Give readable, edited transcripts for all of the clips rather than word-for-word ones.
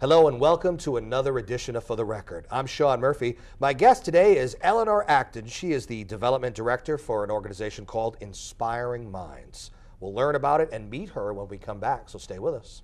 Hello and welcome to another edition of For the Record. I'm Sean Murphy. My guest today is Eleanor Acton. She is the Development Director for an organization called Inspiring Minds. We'll learn about it and meet her when we come back, so stay with us.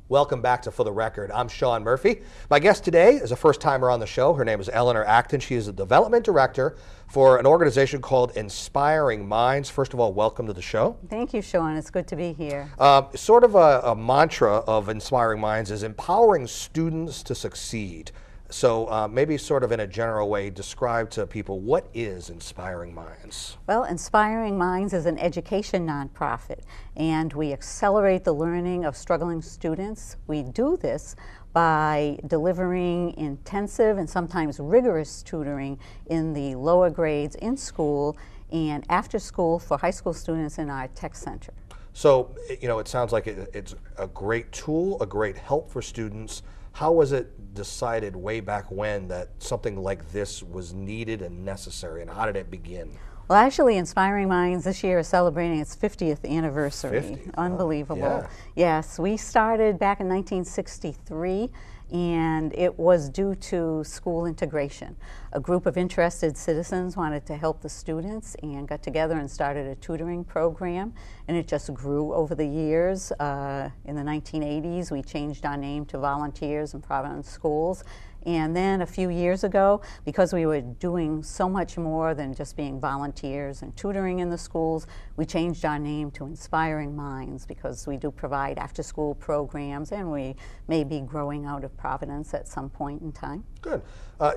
Welcome back to For the Record. I'm Sean Murphy. My guest today is a first-timer on the show. Her name is Eleanor Acton. She is the Development Director for an organization called Inspiring Minds. First of all, welcome to the show. Thank you, Sean. It's good to be here. Sort of a mantra of Inspiring Minds is empowering students to succeed. So maybe sort of in a general way, describe to people, what is Inspiring Minds? Well, Inspiring Minds is an education nonprofit, and we accelerate the learning of struggling students. We do this by delivering intensive and sometimes rigorous tutoring in the lower grades in school and after school for high school students in our tech center. So, you know, it sounds like it's a great tool, a great help for students. How was it decided way back when that something like this was needed and necessary, and how did it begin? Well, actually, Inspiring Minds this year is celebrating its 50th anniversary. 50? Unbelievable. Yeah. Yes, we started back in 1963, and it was due to school integration. A group of interested citizens wanted to help the students and got together and started a tutoring program, and it just grew over the years. In the 1980s, we changed our name to Volunteers in Providence Schools. And then a few years ago, because we were doing so much more than just being volunteers and tutoring in the schools, we changed our name to Inspiring Minds, because we do provide after-school programs, and we may be growing out of Providence at some point in time. Good.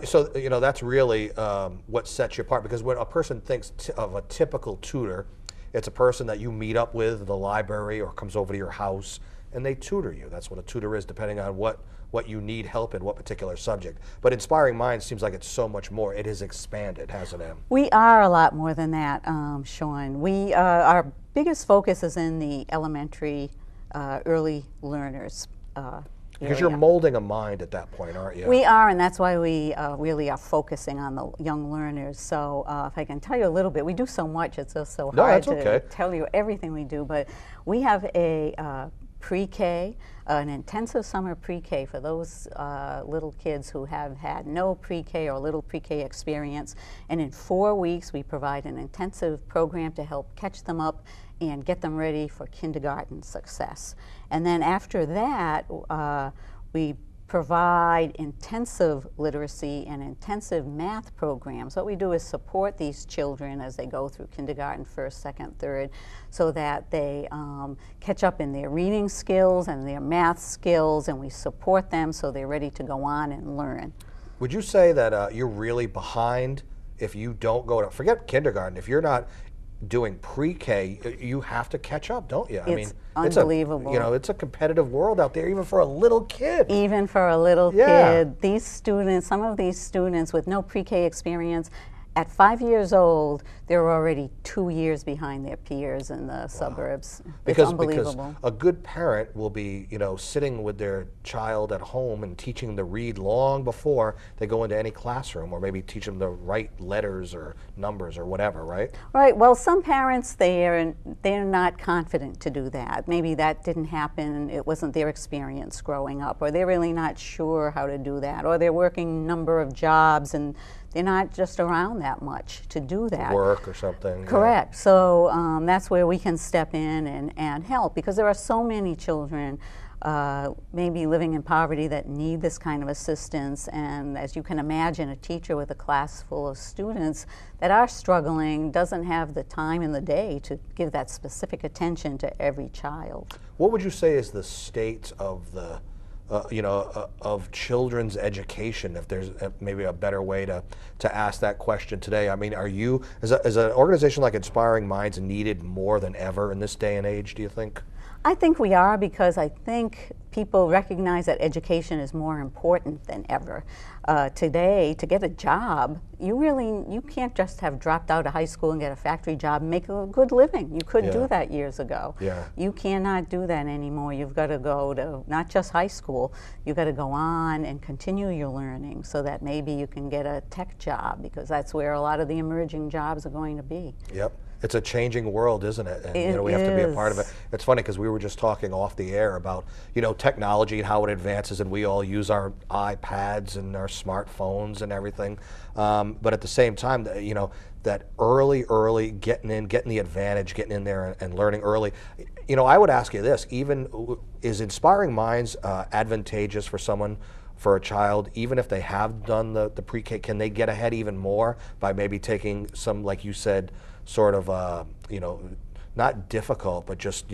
So, you know, that's really what sets you apart, because when a person thinks of a typical tutor, it's a person that you meet up with at the library or comes over to your house, and they tutor you. That's what a tutor is, depending on what you need help in, what particular subject. But Inspiring Minds seems like it's so much more. It has expanded, hasn't it? We are a lot more than that, Sean. Our biggest focus is in the elementary early learners Because you're molding a mind at that point, aren't you? We are, and that's why we really are focusing on the young learners. So if I can tell you a little bit, we do so much, it's just so hard to tell you everything we do, but we have a pre-K, an intensive summer pre-K for those little kids who have had no pre-K or little pre-K experience. And in 4 weeks, we provide an intensive program to help catch them up and get them ready for kindergarten success. And then after that, we provide intensive literacy and intensive math programs. What we do is support these children as they go through kindergarten, first, second, third, so that they catch up in their reading skills and their math skills, and we support them so they're ready to go on and learn. Would you say that you're really behind if you don't go to, forget kindergarten, if you're not doing pre-K, you have to catch up, don't you? I mean, unbelievable. It's a competitive world out there, even for a little kid. Even for a little kid. These students, some of these students with no pre-K experience, at 5 years old, they're already 2 years behind their peers in the suburbs. It's unbelievable. Because a good parent will be, sitting with their child at home and teaching them to read long before they go into any classroom, or maybe teach them to write letters or numbers or whatever, right? Right. Well, some parents, they're not confident to do that. Maybe that didn't happen, it wasn't their experience growing up, or they're really not sure how to do that, or they're working a number of jobs and they're not just around that much to do that. Work or something. Correct. Yeah. So that's where we can step in and help, because there are so many children maybe living in poverty that need this kind of assistance. And as you can imagine, a teacher with a class full of students that are struggling doesn't have the time in the day to give that specific attention to every child. What would you say is the state of the of children's education, if there's maybe a better way to ask that question today? I mean, are you, as an organization like Inspiring Minds, needed more than ever in this day and age, do you think? I think we are, because I think people recognize that education is more important than ever. Today, to get a job, you can't just have dropped out of high school and get a factory job and make a good living. You could do that years ago. Yeah. You cannot do that anymore. You've got to go to not just high school, you've got to go on and continue your learning so that maybe you can get a tech job, because that's where a lot of the emerging jobs are going to be. Yep. It's a changing world, isn't it? And we have to be a part of it. It's funny because we were just talking off the air about technology and how it advances, and we all use our iPads and our smartphones and everything. But at the same time, that early getting the advantage, getting in there and learning early. I would ask you this: is Inspiring Minds advantageous for someone? For a child, even if they have done the pre-K, can they get ahead even more by maybe taking some, like you said, sort of not difficult, but just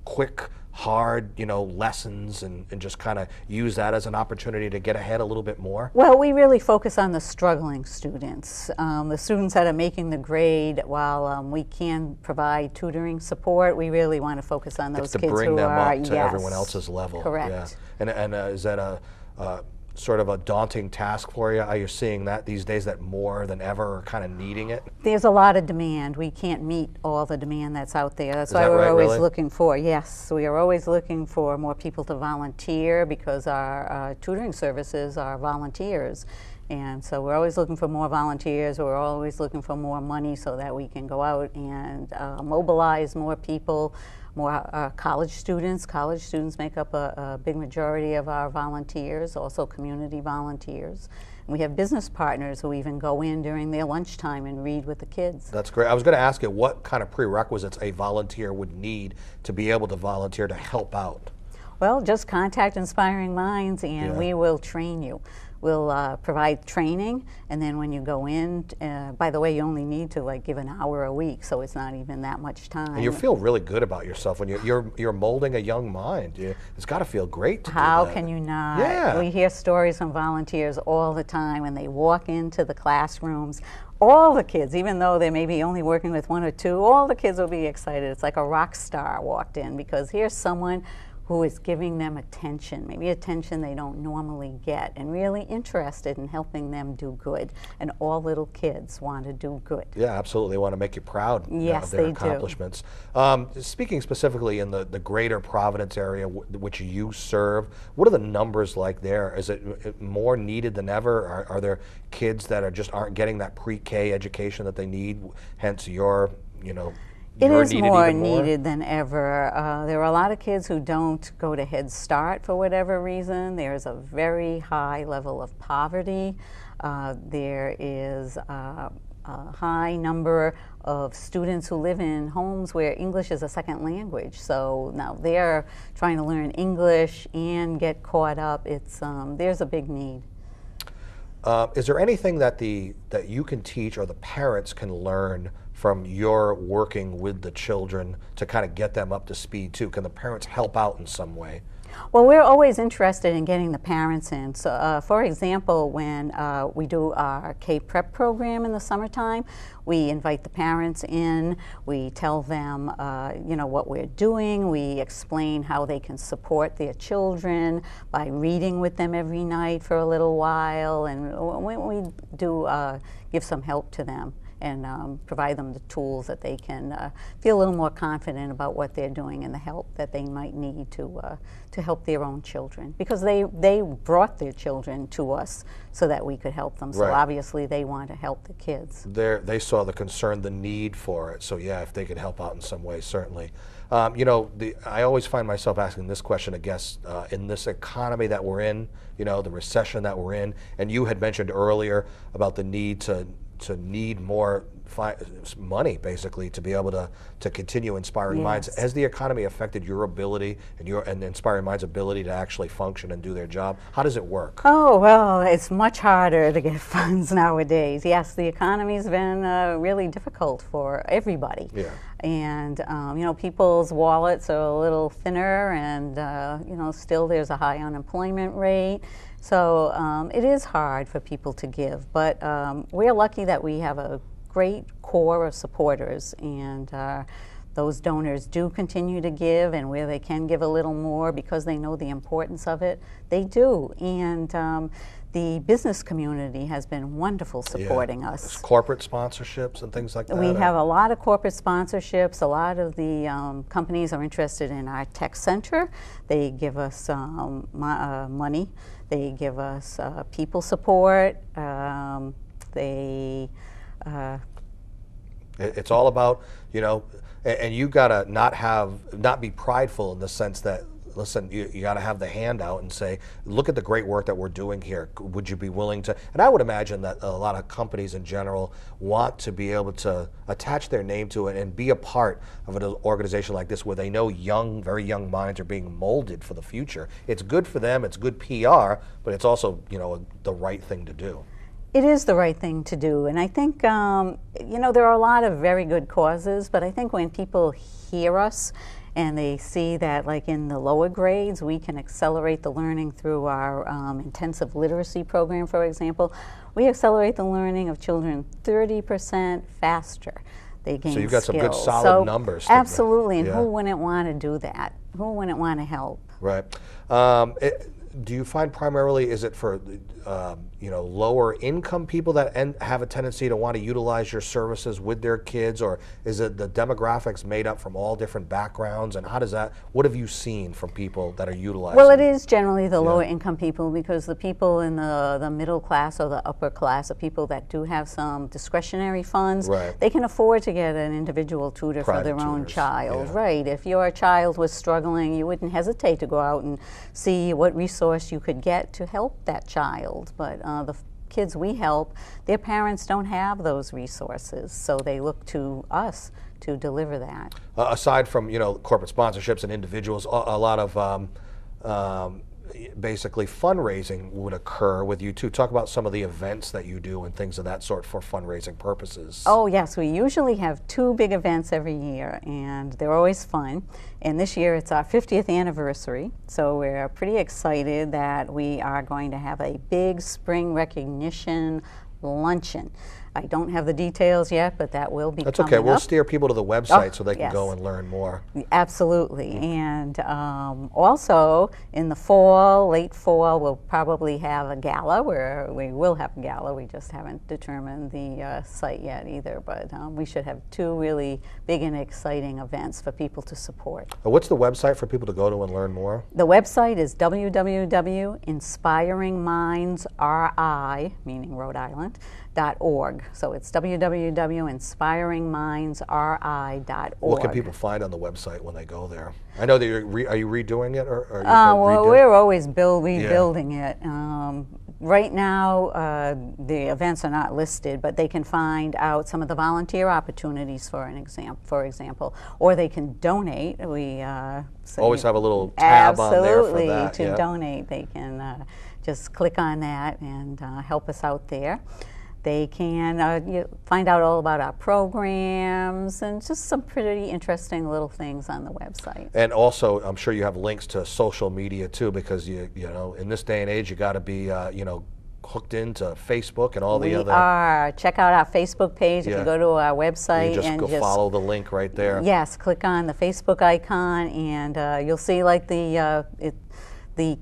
quick, hard lessons, and just kind of use that as an opportunity to get ahead a little bit more? Well, we really focus on the struggling students, the students that are making the grade. While we can provide tutoring support, we really want to focus on those kids who are, to bring them up to everyone else's level. Correct. Yeah. And is that a sort of a daunting task for you? Are you seeing that these days, that more than ever are kind of needing it? There's a lot of demand. We can't meet all the demand that's out there. That's why we're always looking for, yes, we are always looking for more people to volunteer, because our tutoring services are volunteers. And so we're always looking for more volunteers. We're always looking for more money so that we can go out and mobilize more people, more college students. College students make up a big majority of our volunteers, also community volunteers. And we have business partners who even go in during their lunchtime and read with the kids. That's great. I was going to ask you what kind of prerequisites a volunteer would need to be able to volunteer to help out. Well, just contact Inspiring Minds and we will train you. We'll provide training, and then when you go in, by the way, you only need to give an hour a week, so it's not even that much time. And you feel really good about yourself when you're molding a young mind. It's got to feel great to do that. How can you not? Yeah. We hear stories from volunteers all the time when they walk into the classrooms. All the kids, even though they may be only working with one or two, all the kids will be excited. It's like a rock star walked in, because here's someone who is giving them attention, maybe attention they don't normally get, and really interested in helping them do good. And all little kids want to do good. Yeah, absolutely. They want to make you proud of their accomplishments. Speaking specifically in the greater Providence area, which you serve, what are the numbers like there? Is it more needed than ever? Are there kids that just aren't getting that pre-K education that they need, hence your, It is more needed than ever. There are a lot of kids who don't go to Head Start for whatever reason. There's a very high level of poverty. There is a high number of students who live in homes where English is a second language. So now they're trying to learn English and get caught up. There's a big need. Is there anything that you can teach or the parents can learn from your working with the children to kind of get them up to speed too? Can the parents help out in some way? Well, we're always interested in getting the parents in. So, for example, when we do our K-Prep program in the summertime, we invite the parents in. We tell them, what we're doing. We explain how they can support their children by reading with them every night for a little while, and we do give some help to them and provide them the tools that they can feel a little more confident about what they're doing and the help that they might need to help their own children, because they brought their children to us so that we could help them. So obviously they want to help the kids. They saw the concern, the need for it. So yeah, if they could help out in some way, certainly. I always find myself asking this question to guests in this economy that we're in, the recession that we're in, and you had mentioned earlier about the need to need more money, basically, to be able to continue Inspiring Minds. Has the economy affected your ability and Inspiring Minds' ability to actually function and do their job? How does it work? Oh, well, it's much harder to get funds nowadays. Yes, the economy's been really difficult for everybody. Yeah. And, people's wallets are a little thinner, and, still there's a high unemployment rate. So it is hard for people to give, but we're lucky that we have a great core of supporters, and those donors do continue to give, and where they can give a little more because they know the importance of it, they do. And the business community has been wonderful supporting us. There's corporate sponsorships and things like that? We have a lot of corporate sponsorships. A lot of the companies are interested in our tech center. They give us money. They give us people support. It's all about, you know, and you gotta not be prideful in the sense that, listen, you got to have the hand out and say, look at the great work that we're doing here. Would you be willing to? And I would imagine that a lot of companies in general want to be able to attach their name to it and be a part of an organization like this where they know very young minds are being molded for the future. It's good for them, it's good PR, but it's also, you know, the right thing to do. It is the right thing to do, and I think, you know, there are a lot of very good causes, but I think when people hear us and they see that, like in the lower grades, we can accelerate the learning through our intensive literacy program, for example. We accelerate the learning of children 30% faster. They gain So you've got skills. some good solid numbers. Absolutely, and who wouldn't want to do that? Who wouldn't want to help? Right. Do you find primarily, is it for you know, lower income people that have a tendency to want to utilize your services with their kids, or is it the demographics made up from all different backgrounds, and how does that, what have you seen from people that are utilizing? Well, it is generally the lower income people, because the people in the middle class or the upper class are people that do have some discretionary funds. They can afford to get an individual tutor for their own child. Right. If your child was struggling, you wouldn't hesitate to go out and see what resource you could get to help that child. But the kids we help, their parents don't have those resources, so they look to us to deliver that. Aside from, you know, corporate sponsorships and individuals, a lot of basically fundraising would occur with you too. Talk about some of the events that you do and things of that sort for fundraising purposes. Oh yes, we usually have 2 big events every year, and they're always fun. And this year it's our 50th anniversary, so we're pretty excited that we are going to have a big spring recognition luncheon. I don't have the details yet, but that will be That's okay. coming We'll up. steer people to the website so they can go and learn more. Absolutely. And also in the fall, late fall, we'll probably have a gala. We will have a gala. We just haven't determined the site yet either. But we should have 2 really big and exciting events for people to support. What's the website for people to go to and learn more? The website is www.inspiringmindsri, meaning Rhode Island, .org. So it's www.inspiringmindsri.org. What can people find on the website when they go there? I know that are you redoing it, or are you well, we're always rebuilding it. Right now, the events are not listed, but they can find out some of the volunteer opportunities, for example, or they can donate. We always have a little tab on there for that. Absolutely, to donate. They can just click on that and help us out there. They can find out all about our programs and just some pretty interesting little things on the website. And also, I'm sure you have links to social media too, because you know, in this day and age, you got to be you know, hooked into Facebook and all the other. We are. Check out our Facebook page. If you go to our website and just follow the link right there. Yes, click on the Facebook icon, and you'll see like the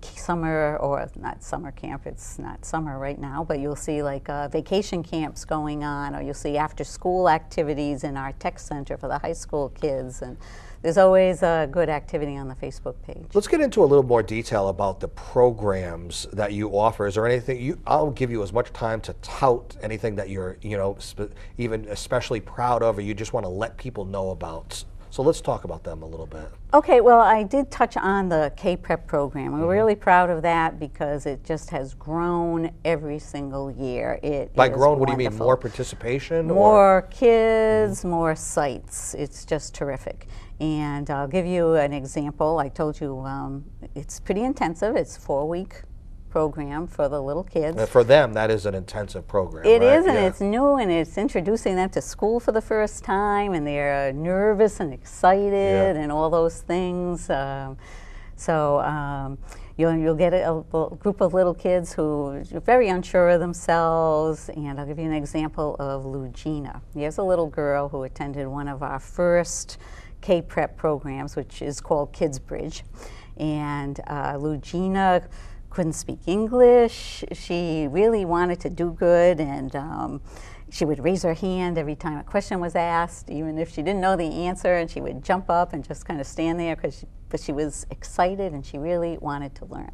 summer, or not summer camp, it's not summer right now, but you'll see like vacation camps going on, or you'll see after school activities in our tech center for the high school kids, and there's always a good activity on the Facebook page. Let's get into a little more detail about the programs that you offer. Is there anything, I'll give you as much time to tout anything that you're, you know, even especially proud of, or you just want to let people know about. So let's talk about them a little bit. Okay, well, I did touch on the K-Prep program. We're really proud of that because it just has grown every single year. By grown, what do you mean? More participation? More kids, more sites. It's just terrific. And I'll give you an example. I told you it's pretty intensive. It's a 4-week program for the little kids. For them, that is an intensive program. It is, and it's new, and it's introducing them to school for the first time, and they're nervous and excited and all those things. You'll get a group of little kids who are very unsure of themselves, and I'll give you an example of Lugina. Here's a little girl who attended one of our first K-Prep programs, which is called Kids Bridge. And Lugina couldn't speak English. She really wanted to do good, and she would raise her hand every time a question was asked, even if she didn't know the answer, and she would jump up and just kind of stand there but she was excited and she really wanted to learn.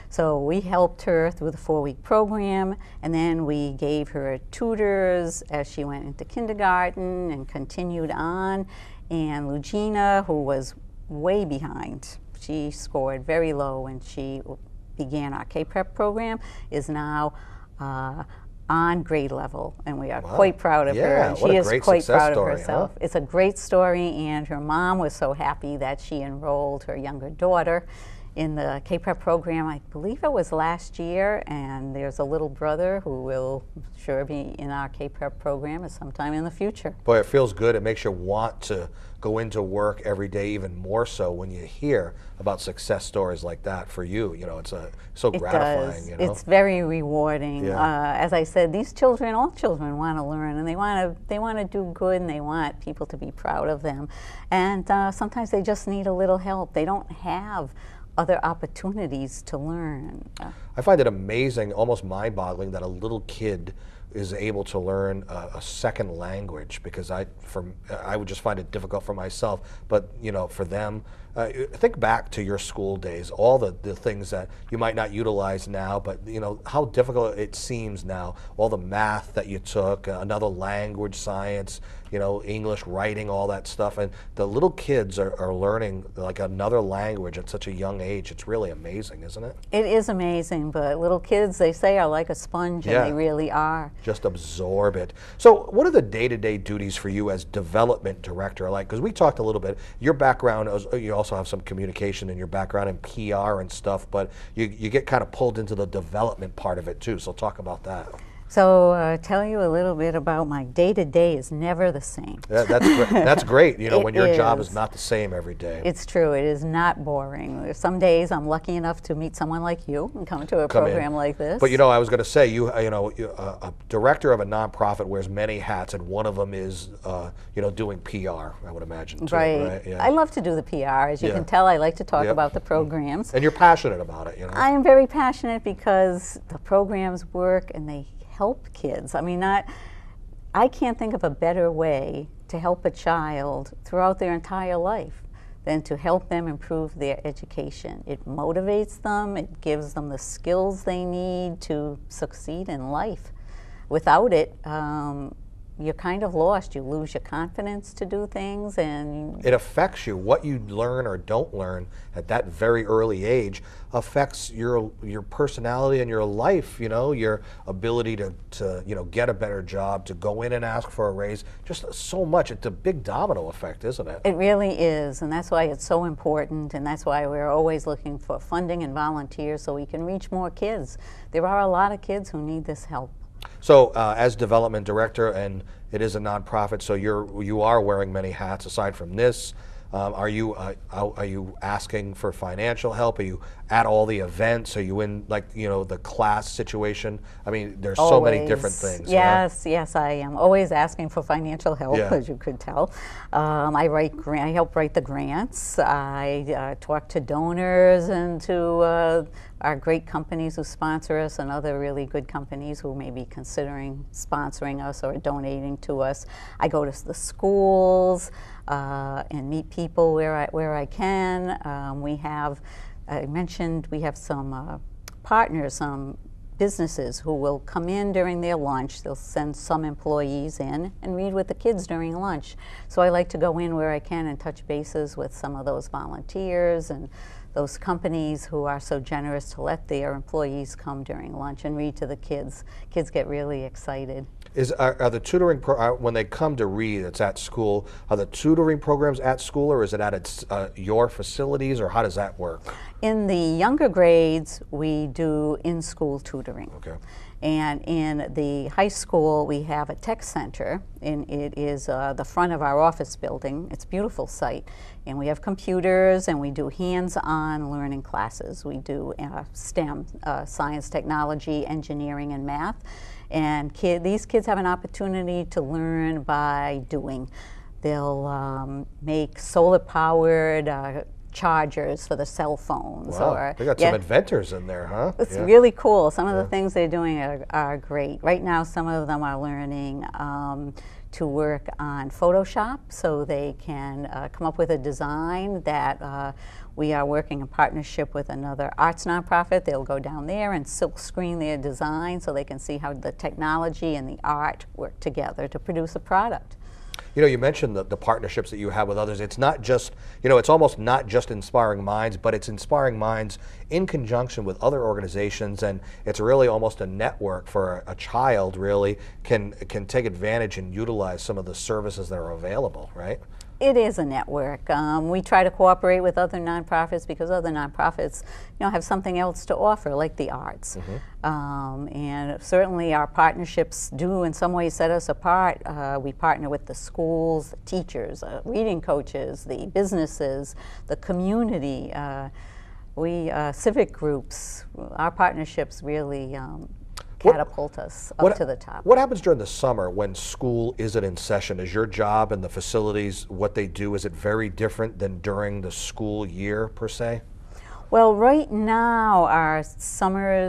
So we helped her through the 4-week program, and then we gave her tutors as she went into kindergarten and continued on. And Lugina, who was way behind, she scored very low when she began our K-Prep program, is now on grade level, and we are quite proud of her. And she is quite proud of herself. It's a great story, and her mom was so happy that she enrolled her younger daughter in the K-Prep program. I believe it was last year, and there's a little brother who will sure be in our K-Prep program at some time in the future. Boy, it feels good. It makes you want to go into work every day even more so when you hear about success stories like that for you. You know, it's so gratifying. You know? It's very rewarding. Yeah. As I said, these children, all children want to learn, and they want to do good, and they want people to be proud of them. And sometimes they just need a little help. They don't have other opportunities to learn. I find it amazing, almost mind-boggling, that a little kid is able to learn a second language, because I would just find it difficult for myself, but you know, for them, think back to your school days, all the things that you might not utilize now, but you know how difficult it seems now, all the math that you took, another language, science, you know, English, writing, all that stuff, and the little kids are learning like another language at such a young age. It's really amazing, isn't it? It is amazing, but little kids, they say, are like a sponge, and they really are. Just absorb it. So what are the day-to-day duties for you as development director? Like, because we talked a little bit, your background, you also have some communication in your background in PR and stuff, but you get kind of pulled into the development part of it too, so talk about that. So tell you a little bit about my day-to-day is never the same. Yeah, that's great, you know, when your job is not the same every day. It's true. It is not boring. Some days I'm lucky enough to meet someone like you and come to a program like this. But you know, I was going to say, you know, a director of a nonprofit wears many hats, and one of them is, you know, doing PR, I would imagine, too, right? Yeah. I love to do the PR. As you can tell, I like to talk about the programs. And you're passionate about it, you know? I am very passionate because the programs work and they help kids. I mean, I can't think of a better way to help a child throughout their entire life than to help them improve their education. It motivates them, it gives them the skills they need to succeed in life. Without it, you're kind of lost. You lose your confidence to do things, and it affects you. What you learn or don't learn at that very early age affects your personality and your life, you know, your ability to you know, get a better job, to go in and ask for a raise, just so much. It's a big domino effect, isn't it? It really is, and that's why it's so important, and that's why we're always looking for funding and volunteers so we can reach more kids. There are a lot of kids who need this help. So as development director, and it is a nonprofit, so you are wearing many hats aside from this. Are you asking for financial help? Are you at all the events? Are you in, like, you know, the class situation? I mean, there's so many different things. Yes, yes, I am always asking for financial help, as you could tell. I help write the grants. I talk to donors and to our great companies who sponsor us, and other really good companies who may be considering sponsoring us or donating to us. I go to the schools and meet people where I can. We have, I mentioned, we have some partners, some businesses who will come in during their lunch. They'll send some employees in and read with the kids during lunch. So I like to go in where I can and touch bases with some of those volunteers and those companies who are so generous to let their employees come during lunch and read to the kids. Kids get really excited. Are the tutoring, when they come to read, it's at school, are the tutoring programs at school, or is it at your facilities, or how does that work? In the younger grades, we do in-school tutoring. Okay. And in the high school, we have a tech center, and it is the front of our office building. It's a beautiful site. And we have computers, and we do hands-on learning classes. We do STEM, science, technology, engineering, and math. And these kids have an opportunity to learn by doing. They'll make solar-powered chargers for the cell phones. Wow, or, they got some inventors in there, huh? It's really cool. Some of the things they're doing are great. Right now, some of them are learning to work on Photoshop, so they can come up with a design that we are working in partnership with another arts nonprofit. They'll go down there and silk screen their design so they can see how the technology and the art work together to produce a product. You know, you mentioned the partnerships that you have with others. It's not just, you know, it's almost not just Inspiring Minds, but it's Inspiring Minds in conjunction with other organizations, and it's really almost a network for a child really can take advantage and utilize some of the services that are available, right? It is a network. We try to cooperate with other nonprofits because other nonprofits, you know, have something else to offer, like the arts. And certainly our partnerships do in some ways set us apart. We partner with the schools, the teachers, reading coaches, the businesses, the community, civic groups. Our partnerships really catapult us up to the top. What happens during the summer when school isn't in session? Is your job and the facilities, what they do, is it very different than during the school year per se? Well, right now our summer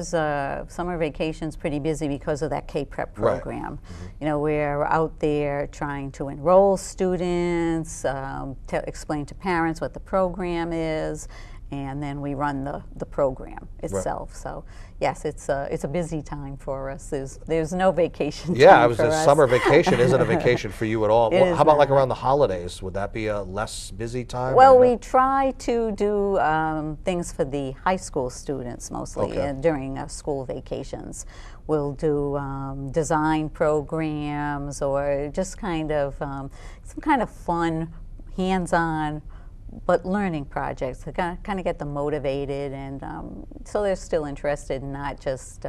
vacation's pretty busy because of that K-Prep program. You know, we're out there trying to enroll students, explain to parents what the program is, and then we run the program itself. So yes, it's a busy time for us. There's no vacation time for us. Summer vacation isn't a vacation for you at all. How about like around the holidays? Would that be a less busy time? Well, we try to do things for the high school students mostly during school vacations. We'll do design programs or just kind of some kind of fun, hands-on but learning projects to kind of get them motivated, and so they're still interested in not just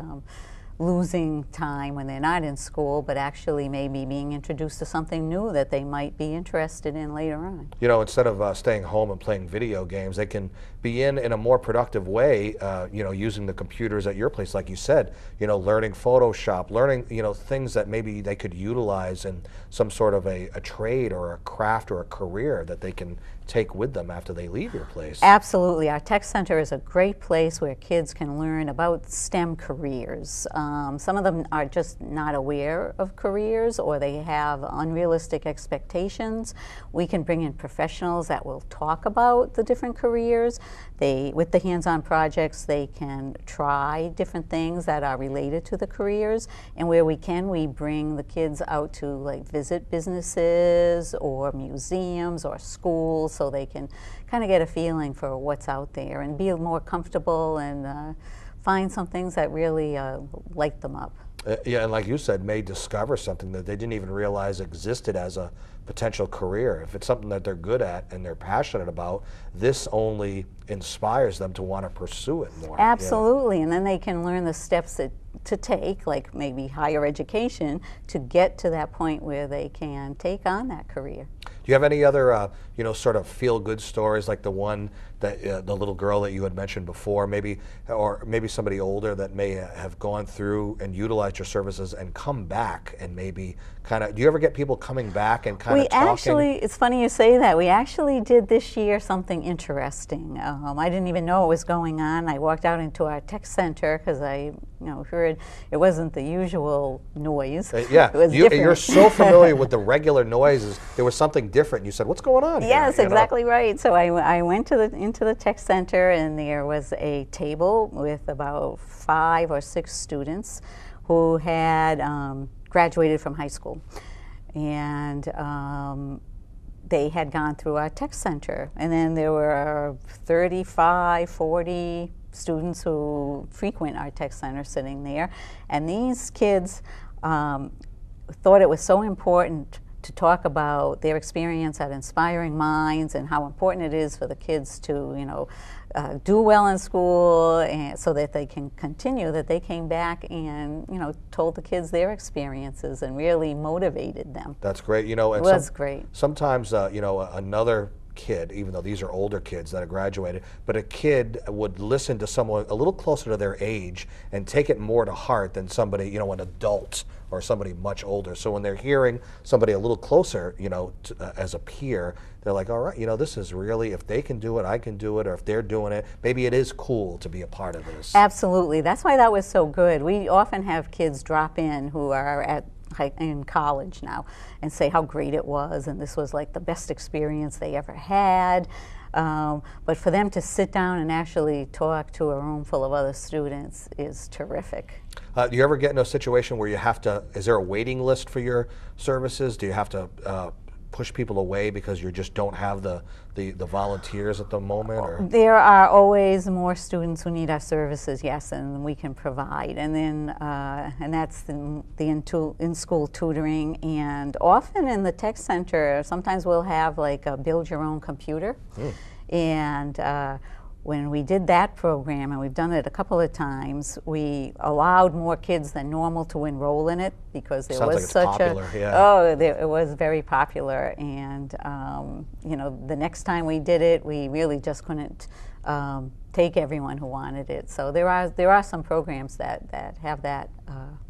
losing time when they're not in school, but actually maybe being introduced to something new that they might be interested in later on. You know, instead of staying home and playing video games, they can be in a more productive way, you know, using the computers at your place, like you said, you know, learning Photoshop, learning, you know, things that maybe they could utilize in some sort of a trade or a craft or a career that they can take with them after they leave your place. Absolutely. Our tech center is a great place where kids can learn about STEM careers. Some of them are just not aware of careers, or they have unrealistic expectations. We can bring in professionals that will talk about the different careers. With the hands-on projects, they can try different things that are related to the careers, and where we can, we bring the kids out to like visit businesses or museums or schools, so they can kind of get a feeling for what's out there and be more comfortable and find some things that really light them up. Yeah, and like you said, may discover something that they didn't even realize existed as a potential career. If it's something that they're good at and they're passionate about, this only inspires them to want to pursue it more. Absolutely, and then they can learn the steps to take, like maybe higher education, to get to that point where they can take on that career. Do you have any other, you know, sort of feel-good stories like the one that the little girl that you had mentioned before, maybe, or maybe somebody older that may have gone through and utilized your services and come back and maybe kind of? Do you ever get people coming back and kind of talking? Actually, it's funny you say that. We actually did this year something interesting. I didn't even know what was going on. I walked out into our tech center because I, heard it wasn't the usual noise. Yeah, it was you're so familiar with the regular noises. There was something different. You said, "What's going on?" Yes, here? Exactly right. So I went into the tech center, and there was a table with about 5 or 6 students who had graduated from high school, and they had gone through our tech center. And then there were 35, 40 students who frequent our tech center sitting there, and these kids thought it was so important to talk about their experience at Inspiring Minds and how important it is for the kids to, do well in school, and so that they can continue, that they came back and, told the kids their experiences and really motivated them. That's great. And it was great. Sometimes, another kid, even though these are older kids that have graduated, but a kid would listen to someone a little closer to their age and take it more to heart than somebody, you know, an adult or somebody much older. So when they're hearing somebody a little closer, you know, as a peer, they're like, all right, you know, this is really, if they can do it, I can do it, or if they're doing it, maybe it is cool to be a part of this. Absolutely. That's why that was so good. We often have kids drop in who are in college now and say how great it was, and this was like the best experience they ever had. But for them to sit down and actually talk to a room full of other students is terrific. Do you ever get in a situation where you have to, is there a waiting list for your services? Do you have to push people away because you just don't have the volunteers at the moment? Or? There are always more students who need our services, yes, and we can provide. And then, and that's the in-school tutoring, and often in the tech center, sometimes we'll have like a build your own computer. And when we did that program, and we've done it a couple of times, we allowed more kids than normal to enroll in it because there was such popular, it was very popular. And you know, the next time we did it, we really just couldn't take everyone who wanted it. So there are some programs that have that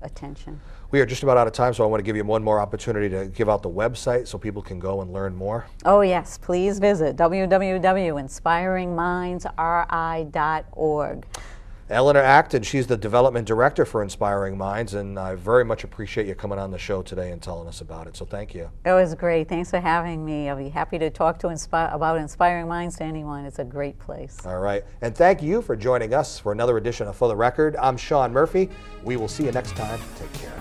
attention. We are just about out of time, so I want to give you one more opportunity to give out the website so people can go and learn more. Oh yes, please visit www.inspiringmindsri.org. Eleanor Acton, she's the Development Director for Inspiring Minds, and I very much appreciate you coming on the show today and telling us about it, so thank you. It was great. Thanks for having me. I'll be happy to talk about Inspiring Minds to anyone. It's a great place. All right, and thank you for joining us for another edition of For the Record. I'm Sean Murphy. We will see you next time. Take care.